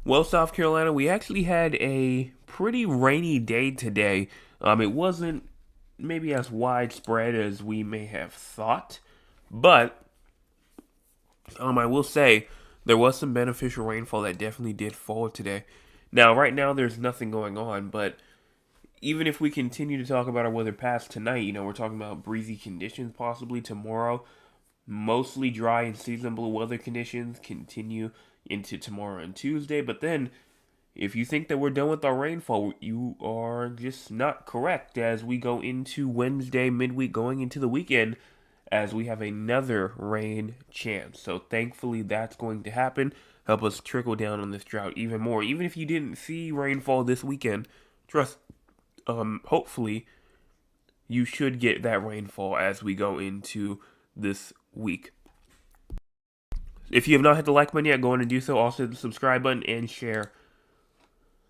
Well, South Carolina, we actually had a pretty rainy day today. It wasn't maybe as widespread as we may have thought, but I will say there was some beneficial rainfall that definitely did fall today. Now, right now, there's nothing going on, but even if we continue to talk about our weather past tonight, we're talking about breezy conditions possibly tomorrow. Mostly dry and seasonable weather conditions continue into tomorrow and Tuesday, but then if you think that we're done with our rainfall, you are just not correct as we go into Wednesday midweek going into the weekend as we have another rain chance. So thankfully that's going to happen. Help us trickle down on this drought even more. Even if you didn't see rainfall this weekend, trust hopefully you should get that rainfall as we go into this week. If you have not hit the like button yet, go on and do so. Also hit the subscribe button and share.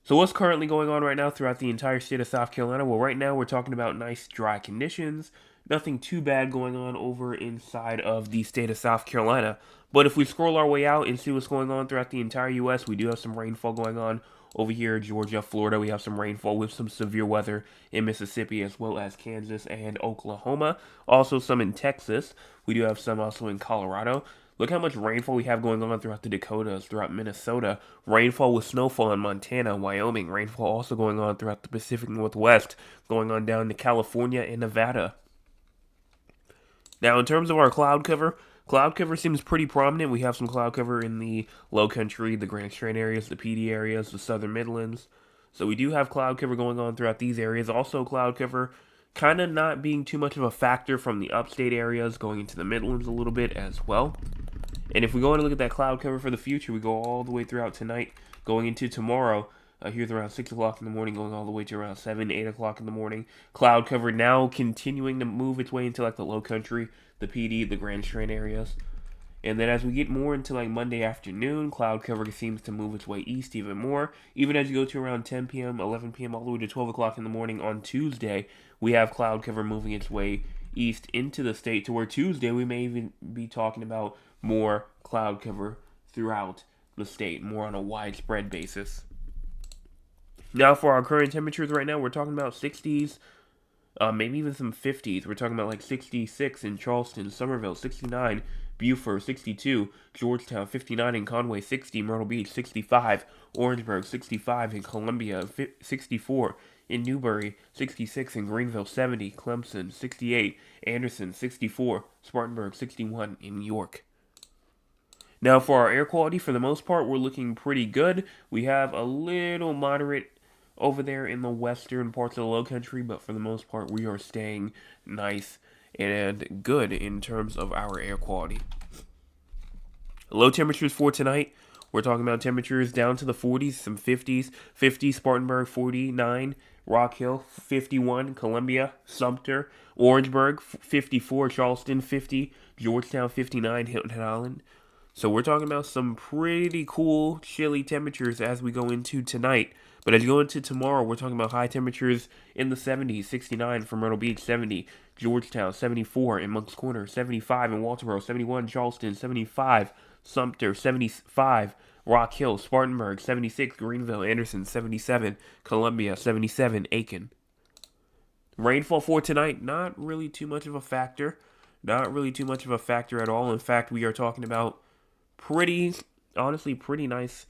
So what's currently going on right now throughout the entire state of South Carolina? Well, right now we're talking about nice dry conditions. Nothing too bad going on over inside of the state of South Carolina. But if we scroll our way out and see what's going on throughout the entire U.S., we do have some rainfall going on over here, Georgia, Florida. We have some rainfall with some severe weather in Mississippi as well as Kansas and Oklahoma. Also some in Texas. We do have some also in Colorado. Look how much rainfall we have going on throughout the Dakotas, throughout Minnesota. Rainfall with snowfall in Montana, Wyoming. Rainfall also going on throughout the Pacific Northwest, going on down to California and Nevada. Now, in terms of our cloud cover seems pretty prominent. We have some cloud cover in the Low Country, the Grand Strand areas, the PD areas, the Southern Midlands. So we do have cloud cover going on throughout these areas. Also, cloud cover kind of not being too much of a factor from the upstate areas, going into the Midlands a little bit as well. And if we go and look at that cloud cover for the future, we go all the way throughout tonight, going into tomorrow. Here's around 6 o'clock in the morning, going all the way to around 7, 8 o'clock in the morning. Cloud cover now continuing to move its way into like the Low Country, the PD, the Grand Strand areas. And then as we get more into like Monday afternoon, cloud cover seems to move its way east even more. Even as you go to around 10 p.m., 11 p.m., all the way to 12 o'clock in the morning on Tuesday, we have cloud cover moving its way east into the state to where Tuesday we may even be talking about more cloud cover throughout the state, more on a widespread basis. Now for our current temperatures right now, we're talking about 60s, maybe even some 50s. We're talking about like 66 in Charleston, Summerville, 69, Beaufort, 62, Georgetown, 59 in Conway, 60, Myrtle Beach, 65, Orangeburg, 65 in Columbia, 64 in Newberry, 66 in Greenville, 70, Clemson, 68, Anderson, 64, Spartanburg, 61 in York. Now, for our air quality, for the most part, we're looking pretty good. We have a little moderate over there in the western parts of the Low Country, but for the most part, we are staying nice and good in terms of our air quality. Low temperatures for tonight. We're talking about temperatures down to the 40s, some 50s. 50 Spartanburg, 49 Rock Hill, 51 Columbia, Sumter, Orangeburg, 54 Charleston, 50 Georgetown, 59 Hilton Island. So we're talking about some pretty cool, chilly temperatures as we go into tonight. But as you go into tomorrow, we're talking about high temperatures in the 70s, 69 for Myrtle Beach, 70 Georgetown, 74 in Moncks Corner, 75 in Walterboro, 71 Charleston, 75 Sumter, 75 Rock Hill, Spartanburg, 76 Greenville, Anderson, 77 Columbia, 77 Aiken. Rainfall for tonight, not really too much of a factor. Not really too much of a factor at all. In fact, we are talking about honestly, pretty nice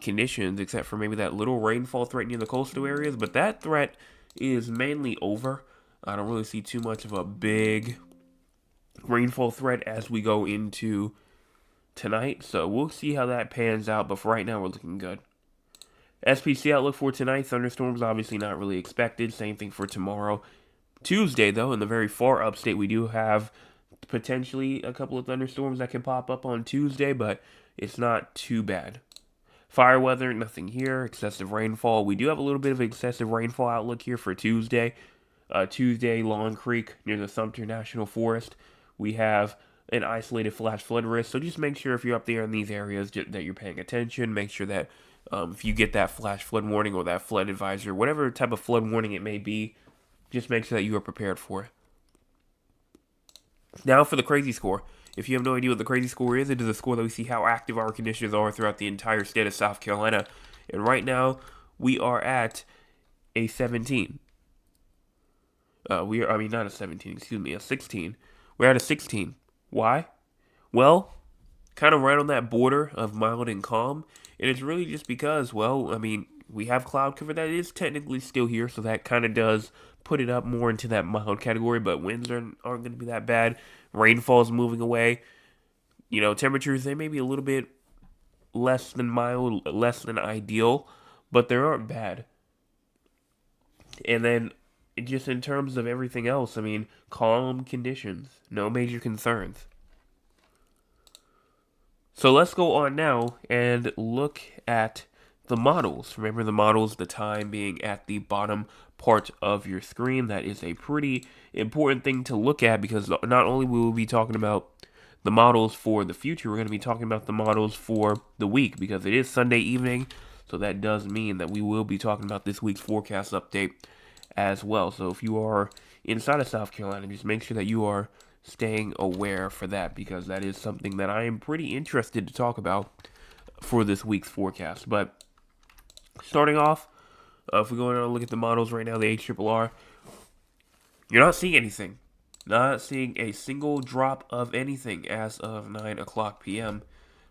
conditions, except for maybe that little rainfall threat near the coastal areas. But that threat is mainly over. I don't really see too much of a big rainfall threat as we go into tonight. So we'll see how that pans out. But for right now, we're looking good. SPC outlook for tonight, thunderstorms obviously not really expected. Same thing for tomorrow. Tuesday, though, in the very far upstate, we do have potentially a couple of thunderstorms that can pop up on Tuesday, but it's not too bad. Fire weather, nothing here. Excessive rainfall. We do have a little bit of excessive rainfall outlook here for Tuesday. Tuesday, Long Creek near the Sumter National Forest. We have an isolated flash flood risk. So just make sure if you're up there in these areas that you're paying attention. Make sure that if you get that flash flood warning or that flood advisory, whatever type of flood warning it may be, just make sure that you are prepared for it. Now for the crazy score. If you have no idea what the crazy score is, it is a score that we see how active our conditions are throughout the entire state of South Carolina. And right now, we are at a 17. Not a 17, excuse me, a 16. We're at a 16. Why? Well, kind of right on that border of mild and calm. And it's really just because, well, we have cloud cover that is technically still here, so that kind of does put it up more into that mild category, but winds aren't going to be that bad. Rainfall's moving away. Temperatures, they may be a little bit less than mild, less than ideal, but they aren't bad. And then, just in terms of everything else, calm conditions, no major concerns. So let's go on now and look at the models. Remember the models, the time being at the bottom part of your screen. That is a pretty important thing to look at because not only will we be talking about the models for the future, we're going to be talking about the models for the week because it is Sunday evening. So that does mean that we will be talking about this week's forecast update as well. So if you are inside of South Carolina, just make sure that you are staying aware for that because that is something that I am pretty interested to talk about for this week's forecast. But starting off, if we go and look at the models right now, the HRRR, you're not seeing anything. Not seeing a single drop of anything as of 9 o'clock p.m.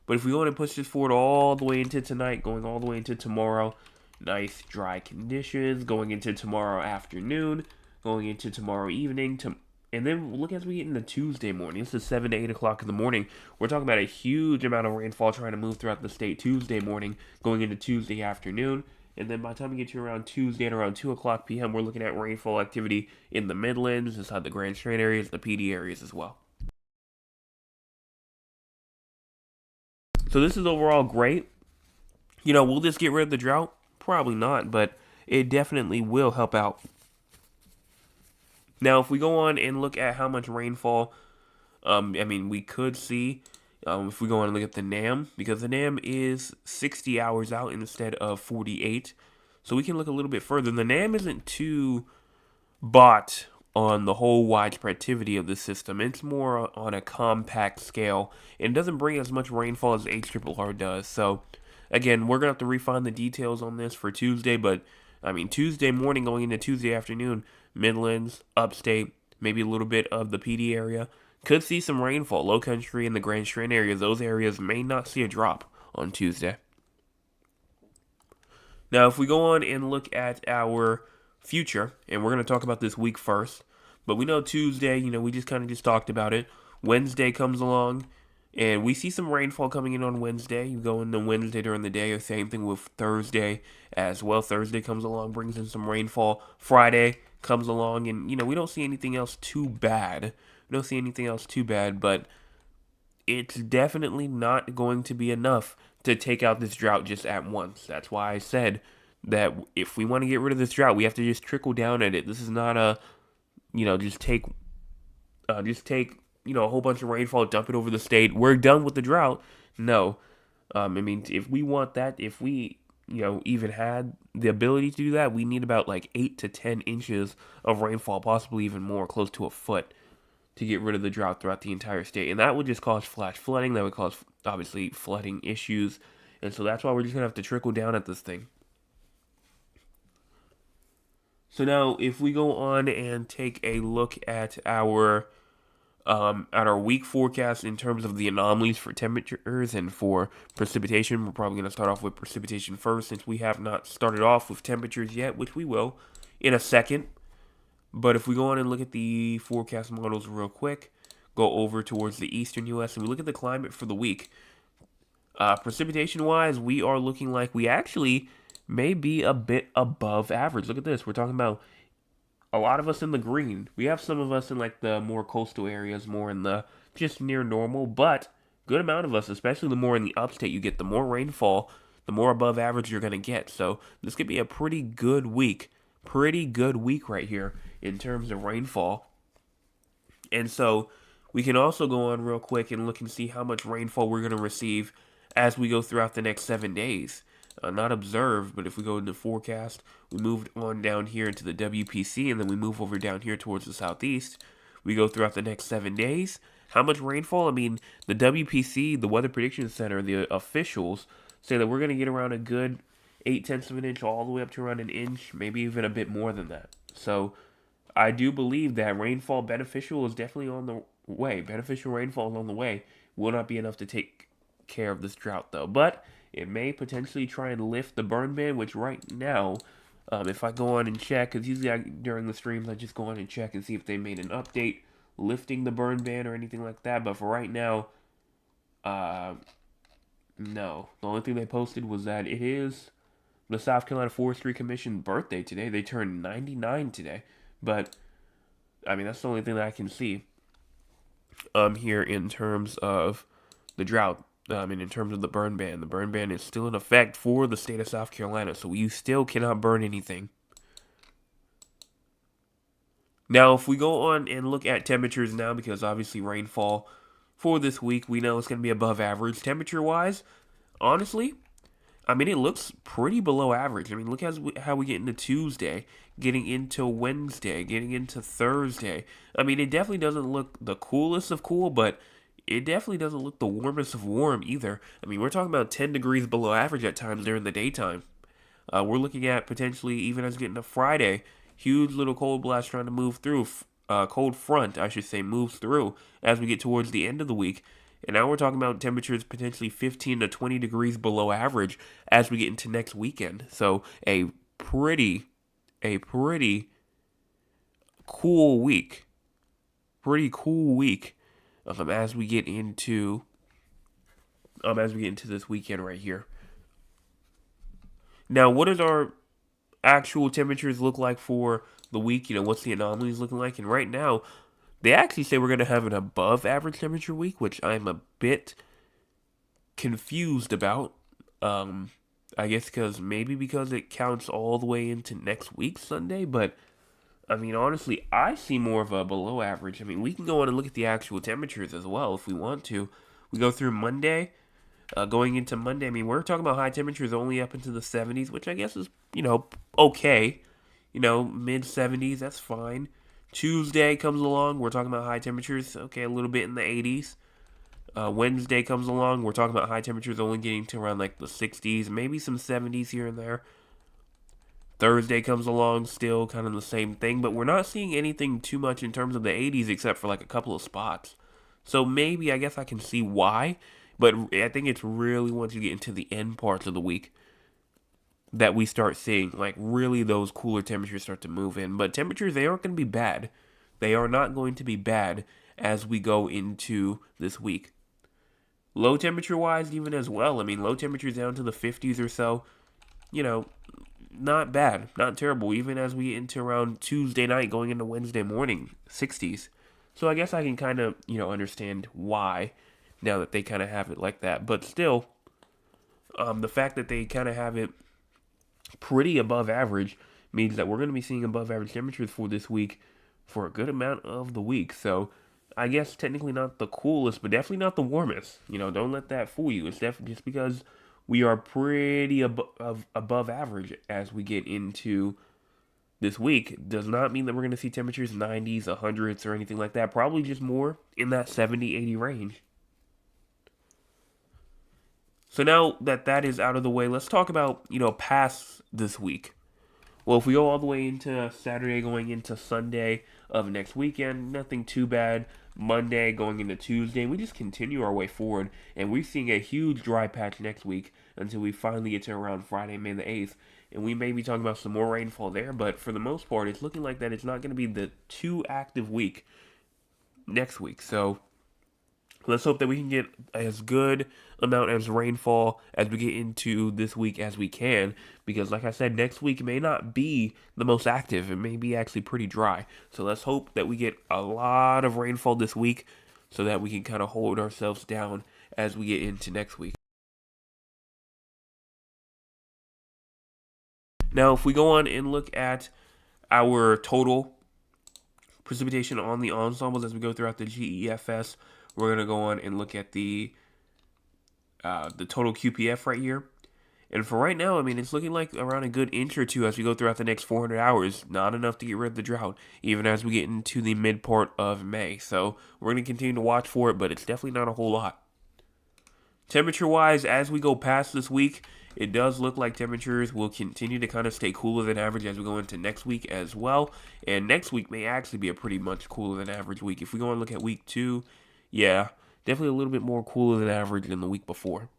But if we go and push this forward all the way into tonight, going all the way into tomorrow, nice dry conditions, going into tomorrow afternoon, going into tomorrow evening, and then look as we get into Tuesday morning. This is 7 to 8 o'clock in the morning. We're talking about a huge amount of rainfall trying to move throughout the state Tuesday morning, going into Tuesday afternoon. And then by the time we get to around Tuesday at around 2 o'clock p.m., we're looking at rainfall activity in the Midlands, inside the Grand Strand areas, the PD areas as well. So this is overall great. Will this get rid of the drought? Probably not, but it definitely will help out. Now, if we go on and look at how much rainfall, we could see, if we go on and look at the NAM, because the NAM is 60 hours out instead of 48. So we can look a little bit further. The NAM isn't too bought on the whole widespreadivity of the system. It's more on a compact scale and doesn't bring as much rainfall as HRRR does. So, again, we're going to have to refine the details on this for Tuesday, but Tuesday morning going into Tuesday afternoon, Midlands, upstate, maybe a little bit of the PD area, could see some rainfall. Low country and the Grand Strand areas, those areas may not see a drop on Tuesday. Now, if we go on and look at our future, and we're going to talk about this week first, but we know Tuesday, we just kind of just talked about it. Wednesday comes along, and we see some rainfall coming in on Wednesday. You go into Wednesday during the day, or same thing with Thursday as well. Thursday comes along, brings in some rainfall. Friday comes along, and, we don't see anything else too bad. But it's definitely not going to be enough to take out this drought just at once. That's why I said that if we want to get rid of this drought, we have to just trickle down at it. This is not a, just take a whole bunch of rainfall, dump it over the state. We're done with the drought. No. If we want that, if we, even had the ability to do that, we need about like 8 to 10 inches of rainfall, possibly even more, close to a foot, to get rid of the drought throughout the entire state. And that would just cause flash flooding. That would cause, obviously, flooding issues. And so that's why we're just going to have to trickle down at this thing. So now, if we go on and take a look at our week forecast in terms of the anomalies for temperatures and for precipitation, we're probably going to start off with precipitation first since we have not started off with temperatures yet, which we will in a second. But if we go on and look at the forecast models real quick, go over towards the eastern U.S., and we look at the climate for the week, precipitation-wise, we are looking like we actually may be a bit above average. Look at this. We're talking about a lot of us in the green. We have some of us in like the more coastal areas, more in the just near normal, but good amount of us, especially the more in the upstate you get, the more rainfall, the more above average you're going to get. So this could be a pretty good week right here in terms of rainfall. And so we can also go on real quick and look and see how much rainfall we're going to receive as we go throughout the next 7 days. Not observed, but if we go into forecast, we moved on down here into the WPC, and then we move over down here towards the southeast. We go throughout the next 7 days. How much rainfall? I mean, the WPC, the Weather Prediction Center, the officials say that we're going to get around a good 8/10 of an inch all the way up to around an inch, maybe even a bit more than that. So I do believe that rainfall beneficial is definitely on the way. Beneficial rainfall is on the way. Will not be enough to take care of this drought, though. But it may potentially try and lift the burn ban, which right now, if I go on and check, because usually during the streams I just go on and check and see if they made an update lifting the burn ban or anything like that. But for right now, uh, no. The only thing they posted was that it is the South Carolina Forestry Commission birthday today. They turned 99 today. But, I mean, that's the only thing that I can see here in terms of the drought. And in terms of the burn ban. The burn ban is still in effect for the state of South Carolina. So you still cannot burn anything. Now, if we go on and look at temperatures now, because obviously rainfall for this week, we know it's going to be above average. Temperature-wise, honestly, I mean, it looks pretty below average. I mean, look how we get into Tuesday, getting into Wednesday, getting into Thursday. I mean, it definitely doesn't look the coolest of cool, but it definitely doesn't look the warmest of warm either. I mean, we're talking about 10 degrees below average at times during the daytime. We're looking at potentially, even as we get into Friday, huge little cold blast trying to move through. Cold front, I should say, moves through as we get towards the end of the week. And now we're talking about temperatures potentially 15 to 20 degrees below average as we get into next weekend. So a pretty cool week. Pretty cool week as we get into this weekend right here. Now, what does our actual temperatures look like for the week? What's the anomalies looking like? And right now, they actually say we're going to have an above average temperature week, which I'm a bit confused about. I guess because it counts all the way into next week, Sunday. But, I mean, honestly, I see more of a below average. I mean, we can go on and look at the actual temperatures as well if we want to. We go through Monday. Going into Monday, I mean, we're talking about high temperatures only up into the 70s, which I guess is, okay. Mid 70s, that's fine. Tuesday comes along, we're talking about high temperatures, okay, a little bit in the 80s. Wednesday comes along, we're talking about high temperatures only getting to around like the 60s, maybe some 70s here and there. Thursday comes along, still kind of the same thing, but we're not seeing anything too much in terms of the 80s except for like a couple of spots. So maybe, I guess I can see why. But I think it's really once you get into the end parts of the week that we start seeing, like, really those cooler temperatures start to move in. But temperatures, they aren't going to be bad. They are not going to be bad as we go into this week. Low temperature-wise, even as well. I mean, low temperatures down to the 50s or so. Not bad. Not terrible. Even as we get into around Tuesday night going into Wednesday morning, 60s. So I guess I can kind of, understand why now that they kind of have it like that. But still, the fact that they kind of have it pretty above average means that we're going to be seeing above average temperatures for this week for a good amount of the week. So I guess technically not the coolest, but definitely not the warmest. Don't let that fool you. It's definitely just because we are pretty above average as we get into this week does not mean that we're going to see temperatures 90s, 100s, or anything like that. Probably just more in that 70, 80 range. So now that is out of the way, let's talk about, past this week. Well, if we go all the way into Saturday going into Sunday of next weekend, nothing too bad. Monday going into Tuesday, we just continue our way forward, and we're seeing a huge dry patch next week until we finally get to around Friday, May the 8th. And we may be talking about some more rainfall there, but for the most part, it's looking like that it's not going to be the too active week next week. So let's hope that we can get as good amount as rainfall as we get into this week as we can, because like I said, next week may not be the most active. It may be actually pretty dry. So let's hope that we get a lot of rainfall this week so that we can kind of hold ourselves down as we get into next week. Now, if we go on and look at our total precipitation on the ensembles as we go throughout the GEFS, we're going to go on and look at the total QPF right here. And for right now, I mean, it's looking like around a good inch or two as we go throughout the next 400 hours. Not enough to get rid of the drought, even as we get into the mid part of May. So we're going to continue to watch for it, but it's definitely not a whole lot. Temperature-wise, as we go past this week, it does look like temperatures will continue to kind of stay cooler than average as we go into next week as well. And next week may actually be a pretty much cooler than average week. If we go and look at week 2, yeah, definitely a little bit more cooler than average than the week before.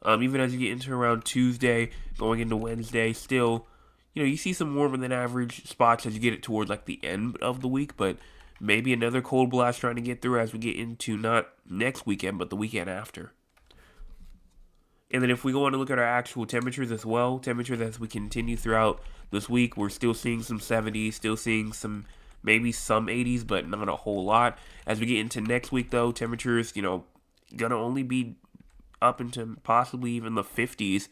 Even as you get into around Tuesday, going into Wednesday, still, you see some warmer than average spots as you get it towards like the end of the week, but maybe another cold blast trying to get through as we get into not next weekend, but the weekend after. And then if we go on to look at our actual temperatures as well, temperatures as we continue throughout this week, we're still seeing some 70s, still seeing maybe some 80s, but not a whole lot. As we get into next week, though, temperatures, gonna only be up into possibly even the 50s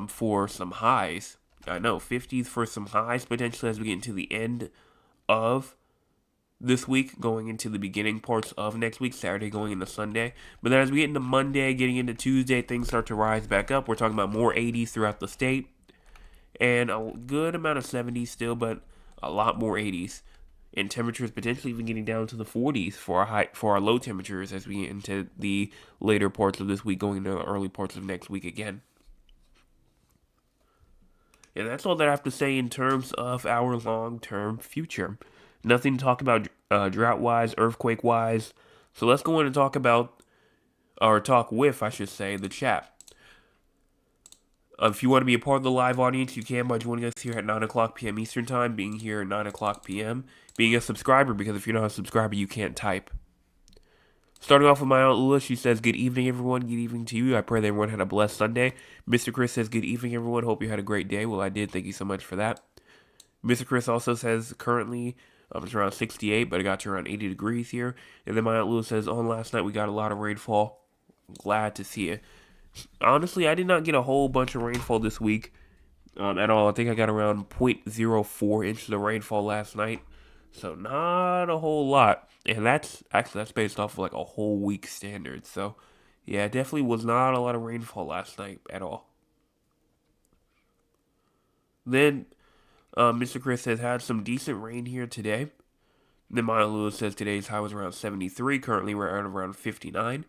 for some highs. I know, 50s for some highs potentially as we get into the end of this week, going into the beginning parts of next week, Saturday going into Sunday. But then as we get into Monday, getting into Tuesday, things start to rise back up. We're talking about more 80s throughout the state and a good amount of 70s still, but a lot more 80s. And temperatures potentially even getting down to the 40s for our low temperatures as we get into the later parts of this week, going into the early parts of next week again. And that's all that I have to say in terms of our long-term future. Nothing to talk about drought-wise, earthquake-wise. So let's go on and talk with, I should say, the chat. If you want to be a part of the live audience, you can by joining us here at 9 o'clock p.m. Eastern Time, being here at 9 o'clock p.m., being a subscriber, because if you're not a subscriber, you can't type. Starting off with my Aunt Lula, she says, good evening, everyone. Good evening to you. I pray that everyone had a blessed Sunday. Mr. Chris says, good evening, everyone. Hope you had a great day. Well, I did. Thank you so much for that. Mr. Chris also says, currently, it's around 68, but it got to around 80 degrees here. And then my Aunt Lula says, on last night, we got a lot of rainfall. Glad to see it. Honestly, I did not get a whole bunch of rainfall this week at all. I think I got around 0.04 inches of rainfall last night. So not a whole lot. And that's based off of like a whole week standard. So yeah, definitely was not a lot of rainfall last night at all. Then Mr. Chris has had some decent rain here today. Then Maya Lewis says today's high was around 73. Currently we're at around 59.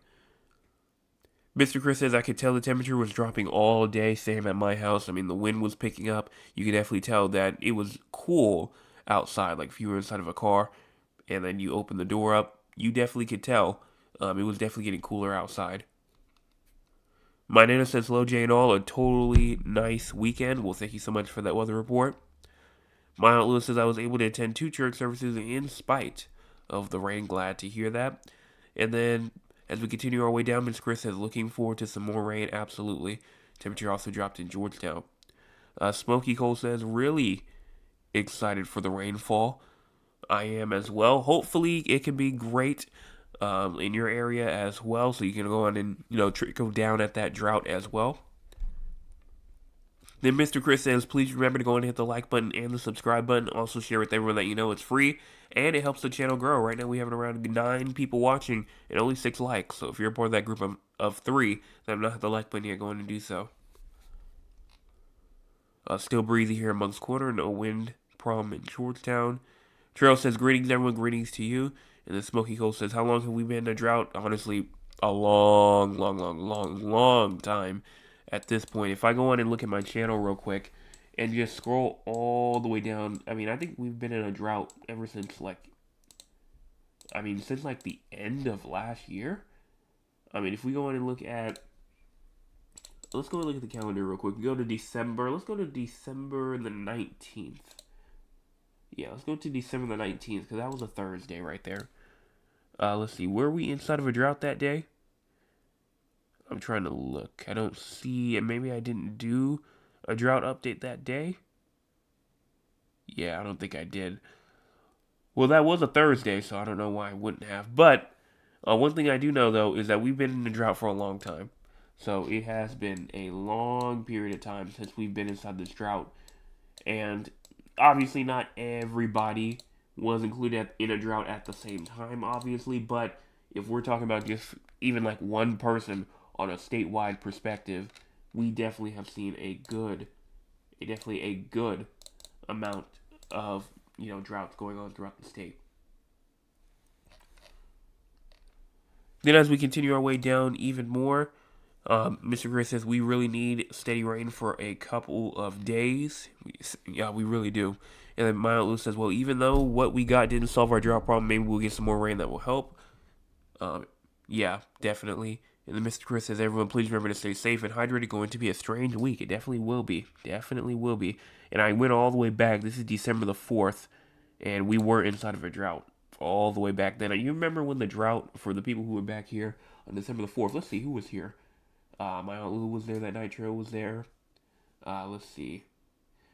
Mr. Chris says, I could tell the temperature was dropping all day, same at my house. I mean, the wind was picking up. You could definitely tell that it was cool outside. Like, if you were inside of a car and then you open the door up, you definitely could tell it was definitely getting cooler outside. My Nana says, hello, Jay and all. A totally nice weekend. Well, thank you so much for that weather report. My Aunt Lewis says, I was able to attend 2 church services in spite of the rain. Glad to hear that. And then as we continue our way down, Ms. Chris says, looking forward to some more rain. Absolutely. Temperature also dropped in Georgetown. Smokey Cole says, really excited for the rainfall. I am as well. Hopefully it can be great in your area as well, so you can go on and, trickle down at that drought as well. Then Mr. Chris says, please remember to go and hit the like button and the subscribe button. Also share with everyone that you know it's free, and it helps the channel grow. Right now we have around 9 people watching and only 6 likes. So if you're a part of that group of 3 that have not hit the like button yet, go on and do so. Still breezy here in Moncks Corner. No wind problem in Georgetown. Trail says, greetings everyone, greetings to you. And then Smoky Cole says, how long have we been in a drought? Honestly, a long time. At this point, if I go on and look at my channel real quick and just scroll all the way down, I mean, I think we've been in a drought ever since the end of last year. I mean, if we go on and let's go and look at the calendar real quick. We go to December. Let's go to December the 19th. Yeah, let's go to December the 19th because that was a Thursday right there. Let's see. Were we inside of a drought that day? I'm trying to look. I don't see, and maybe I didn't do a drought update that day. Yeah, I don't think I did. Well, that was a Thursday, so I don't know why I wouldn't have. But one thing I do know, though, is that we've been in a drought for a long time. So it has been a long period of time since we've been inside this drought. And obviously not everybody was included in a drought at the same time, obviously. But if we're talking about just even like one person on a statewide perspective, we definitely have seen definitely a good amount of droughts going on throughout the state. Then, as we continue our way down even more, Mr. Chris says we really need steady rain for a couple of days. Yeah, we really do. And then Maya says, well, even though what we got didn't solve our drought problem, maybe we'll get some more rain that will help. Yeah, definitely. And then Mr. Chris says, everyone, please remember to stay safe and hydrated. Going to be a strange week. It definitely will be. Definitely will be. And I went all the way back. This is December the 4th, and we were inside of a drought all the way back then. You remember when the drought, for the people who were back here on December the 4th, let's see, who was here? My Aunt Lou was there, that Nitro was there. Let's see.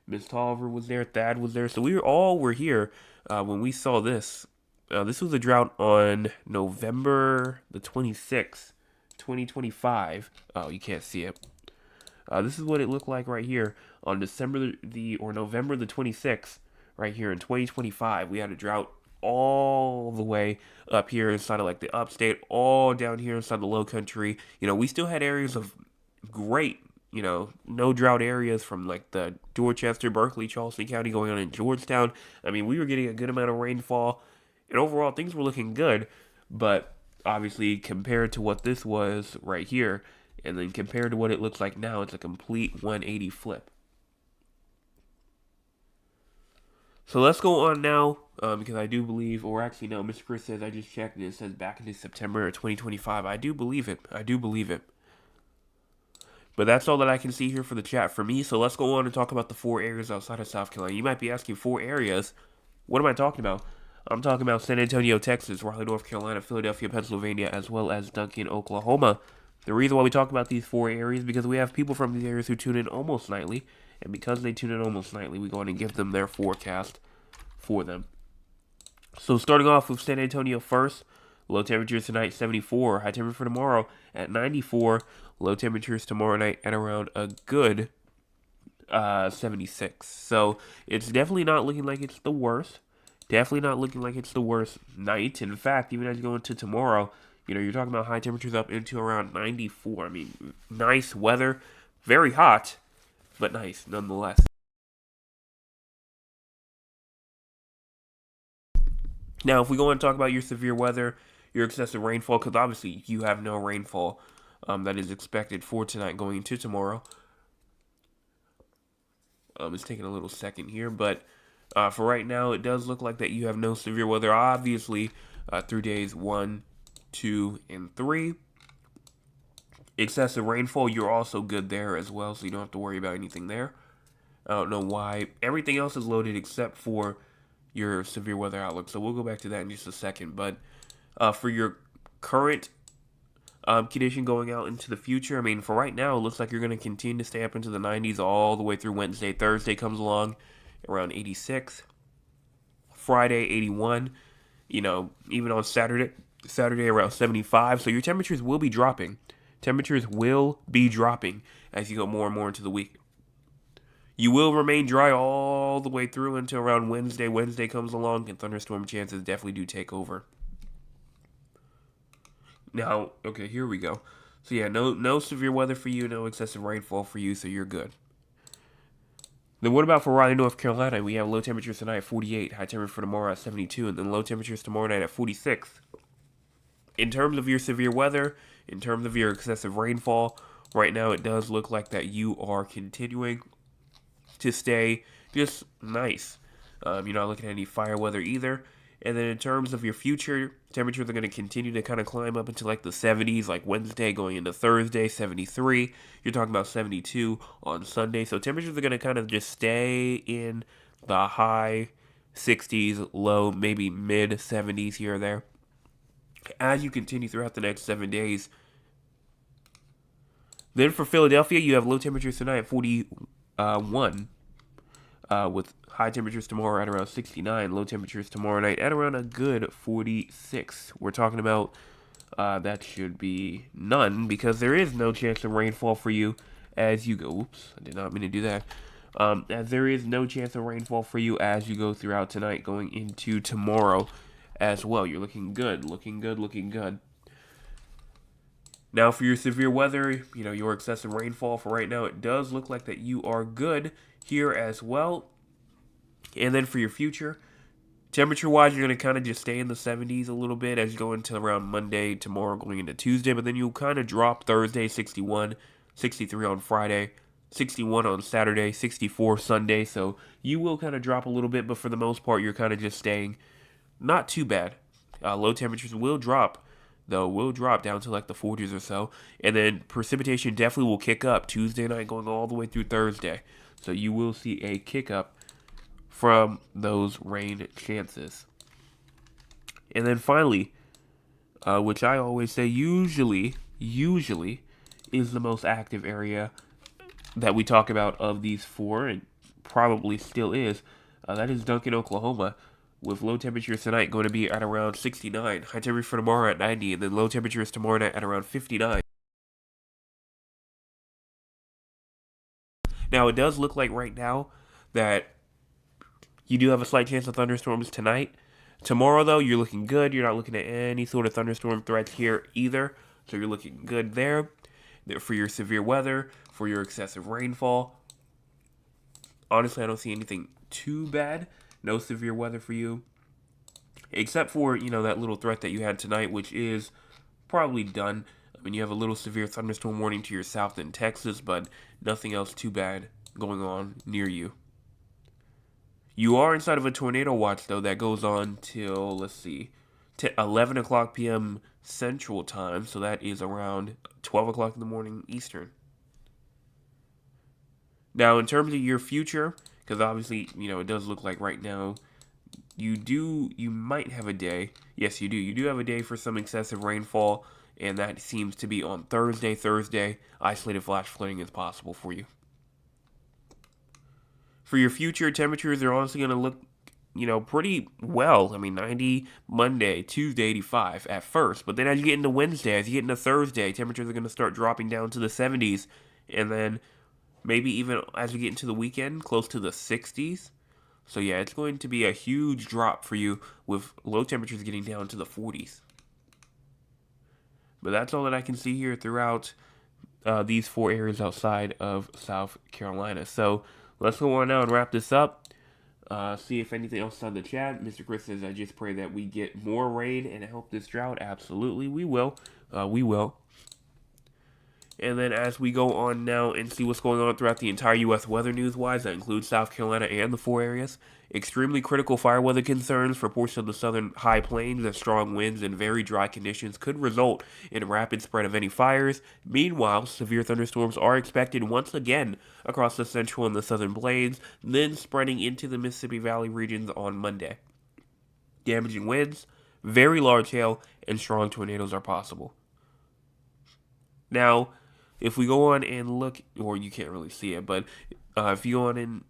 Miss Tolliver was there, Thad was there. So we were here when we saw this. This was a drought on November the 26th, 2025. Oh, you can't see it. This is what it looked like right here on November the 26th, right here in 2025. We had a drought all the way up here inside of like the upstate, all down here inside the low country. We still had areas of great, no drought areas from like the Dorchester, Berkeley, Charleston County going on in Georgetown. I mean, we were getting a good amount of rainfall, and overall things were looking good, but obviously compared to what this was right here, and then compared to what it looks like now, it's a complete 180 flip. So let's go on now, because I do believe, or actually no, Mr. Chris says, I just checked and it says back into September of 2025. I do believe it. But that's all that I can see here for the chat for me. So let's go on and talk about the 4 areas outside of South Carolina. You might be asking, 4 areas? What am I talking about? I'm talking about San Antonio, Texas, Raleigh, North Carolina, Philadelphia, Pennsylvania, as well as Duncan, Oklahoma. The reason why we talk about these 4 areas is because we have people from these areas who tune in almost nightly. And because they tune in almost nightly, we go on and give them their forecast for them. So starting off with San Antonio first, low temperatures tonight 74, high temperature for tomorrow at 94, low temperatures tomorrow night at around a good 76. So it's definitely not looking like it's the worst. Definitely not looking like it's the worst night. In fact, even as you go into tomorrow, you're talking about high temperatures up into around 94. I mean, nice weather, very hot, but nice nonetheless. Now, if we go and talk about your severe weather, your excessive rainfall, because obviously you have no rainfall that is expected for tonight going into tomorrow. It's taking a little second here, but for right now, it does look like that you have no severe weather. Obviously, through days 1, 2, and 3. Excessive rainfall, you're also good there as well, so you don't have to worry about anything there. I don't know why. Everything else is loaded except for your severe weather outlook, so we'll go back to that in just a second. But for your current condition going out into the future, I mean, for right now, it looks like you're going to continue to stay up into the 90s all the way through Wednesday. Thursday comes along around 86. Friday, 81. Even on Saturday around 75. So your temperatures will be dropping. Temperatures will be dropping as you go more and more into the week. You will remain dry all the way through until around Wednesday. Wednesday comes along and thunderstorm chances definitely do take over. Now, okay, here we go. So yeah, no severe weather for you, no excessive rainfall for you, so you're good. Then what about for Raleigh, North Carolina? We have low temperatures tonight at 48, high temperature for tomorrow at 72, and then low temperatures tomorrow night at 46. In terms of your severe weather, in terms of your excessive rainfall, right now it does look like that you are continuing to stay just nice. You're not looking at any fire weather either. And then in terms of your future, temperatures are going to continue to kind of climb up into like the 70s, like Wednesday going into Thursday, 73. You're talking about 72 on Sunday. So temperatures are going to kind of just stay in the high 60s, low, maybe mid 70s here or there. As you continue throughout the next 7 days. Then for Philadelphia, you have low temperatures tonight at 41, with high temperatures tomorrow at around 69, low temperatures tomorrow night at around a good 46. We're talking about that should be none, because there is no chance of rainfall for you as you go. Oops, I did not mean to do that. As there is no chance of rainfall for you as you go throughout tonight going into tomorrow as well. You're looking good, looking good, looking good. Now, for your severe weather, your excessive rainfall for right now, it does look like that you are good here as well. And then for your future, temperature wise, you're going to kind of just stay in the 70s a little bit as you go into around Monday, tomorrow, going into Tuesday. But then you'll kind of drop Thursday, 61, 63 on Friday, 61 on Saturday, 64 Sunday. So you will kind of drop a little bit, but for the most part, you're kind of just staying not too bad. Low temperatures will drop, though, will drop down to like the 40s or so. And then precipitation definitely will kick up Tuesday night going all the way through Thursday. So you will see a kick up from those rain chances. And then finally, which I always say usually is the most active area that we talk about of these four, and probably still is, that is Duncan, Oklahoma, with low temperatures tonight going to be at around 69, high temperature for tomorrow at 90, and then low temperatures tomorrow night at around 59. Now, it does look like right now that you do have a slight chance of thunderstorms tonight. Tomorrow, though, you're looking good. You're not looking at any sort of thunderstorm threats here either. So you're looking good there. For your severe weather, for your excessive rainfall. Honestly, I don't see anything too bad. No severe weather for you. Except for, that little threat that you had tonight, which is probably done. I mean, you have a little severe thunderstorm warning to your south in Texas, but nothing else too bad going on near you. You are inside of a tornado watch, though, that goes on till, 11 o'clock p.m. Central Time, so that is around 12 o'clock in the morning Eastern. Now, in terms of your future, because obviously, it does look like right now, you might have a day. Yes, you do. You do have a day for some excessive rainfall, and that seems to be on Thursday. Isolated flash flooding is possible for you. For your future, temperatures are honestly going to look, pretty well. I mean, 90 Monday, Tuesday, 85 at first. But then as you get into Wednesday, as you get into Thursday, temperatures are going to start dropping down to the 70s. And then maybe even as we get into the weekend, close to the 60s. So yeah, it's going to be a huge drop for you with low temperatures getting down to the 40s. But that's all that I can see here throughout these four areas outside of South Carolina. So let's go on now and wrap this up. See if anything else is on the chat. Mr. Chris says, I just pray that we get more rain and help this drought. Absolutely, we will. We will. And then as we go on now and see what's going on throughout the entire U.S. weather news-wise, that includes South Carolina and the four areas, extremely critical fire weather concerns for portions of the southern high plains as strong winds and very dry conditions could result in a rapid spread of any fires. Meanwhile, severe thunderstorms are expected once again across the central and the southern plains, then spreading into the Mississippi Valley regions on Monday. Damaging winds, very large hail, and strong tornadoes are possible. Now, if we go on and look, or you can't really see it, but if you go on and,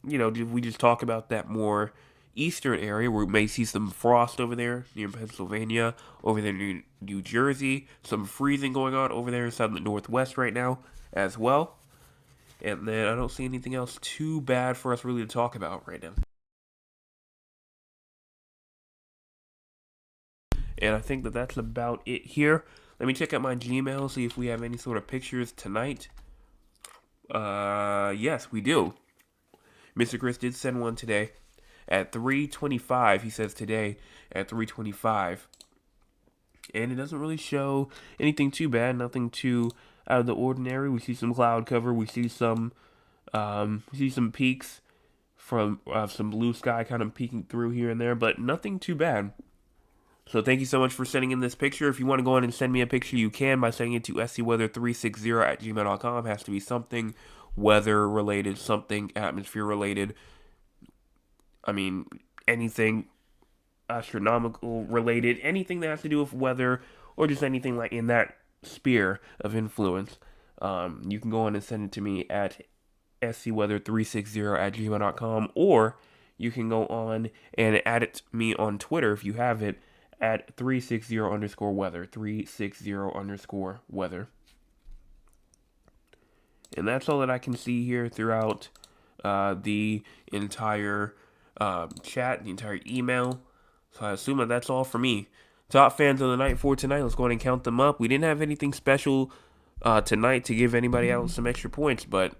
if we just talk about that more eastern area where we may see some frost over there near Pennsylvania, over there near New Jersey, some freezing going on over there inside the Northwest right now as well. And then I don't see anything else too bad for us really to talk about right now. And I think that that's about it here. Let me check out my Gmail, see if we have any sort of pictures tonight. Yes, we do. Mr. Chris did send one today at 3:25. He says today at 3:25. And it doesn't really show anything too bad, nothing too out of the ordinary. We see some cloud cover, we see some peaks from some blue sky kind of peeking through here and there, but nothing too bad. So thank you so much for sending in this picture. If you want to go on and send me a picture, you can by sending it to scweather360@gmail.com. It has to be something weather-related, something atmosphere-related. I mean, anything astronomical-related, anything that has to do with weather, or just anything like in that sphere of influence. You can go on and send it to me at scweather360@gmail.com, or you can go on and add it to me on Twitter if you have it, at 360_weather, 360_weather. And that's all that I can see here throughout the entire chat, the entire email. So I assume that that's all for me top fans of the night for tonight. Let's go ahead and count them up. We didn't have anything special tonight to give anybody else some extra points, but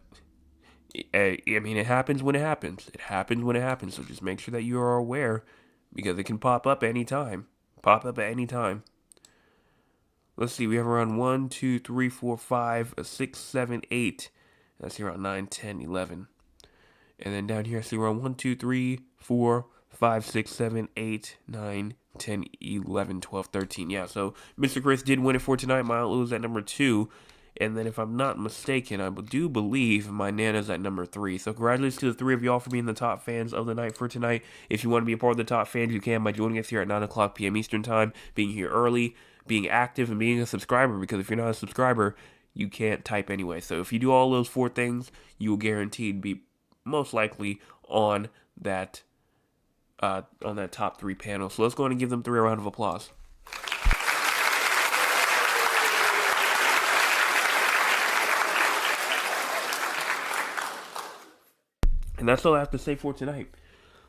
I mean, it happens when it happens. It happens when it happens. So just make sure that you are aware because it can pop up anytime. Pop up at any time. Let's see. We have around 1, 2, 3, 4, 5, 6, 7, 8. That's around 9, 10, 11. And then down here, I see around 1, 2, 3, 4, 5, 6, 7, 8, 9, 10, 11, 12, 13. Yeah, so Mr. Chris did win it for tonight. My outlaw was at number 2. And then if I'm not mistaken, I do believe my Nana's at number 3. So congratulations to the 3 of y'all for being the top fans of the night for tonight. If you want to be a part of the top fans, you can by joining us here at 9 o'clock p.m. Eastern Time, being here early, being active, and being a subscriber. Because if you're not a subscriber, you can't type anyway. So if you do all those 4 things, you will guaranteed be most likely on that top 3 panel. So let's go ahead and give them 3 a round of applause. And that's all I have to say for tonight.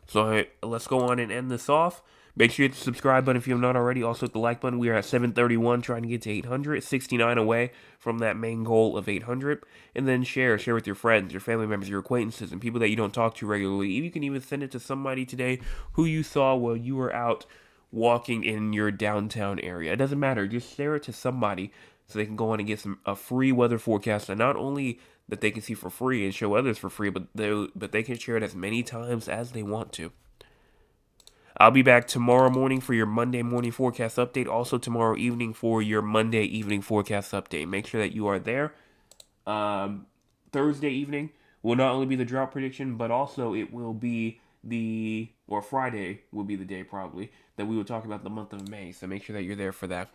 So let's go on and end this off. Make sure you hit the subscribe button if you have not already. Also hit the like button. We are at 731, trying to get to 800. 69 away from that main goal of 800. And then share with your friends, your family members, your acquaintances, and people that you don't talk to regularly. You can even send it to somebody today who you saw while you were out walking in your downtown area. It doesn't matter. Just share it to somebody so they can go on and get a free weather forecast. And not only that they can see for free and show others for free, but they can share it as many times as they want to. I'll be back tomorrow morning for your Monday morning forecast update. Also tomorrow evening for your Monday evening forecast update. Make sure that you are there. Thursday evening will not only be the drought prediction, but also it will be Friday will be the day probably that we will talk about the month of May. So make sure that you're there for that.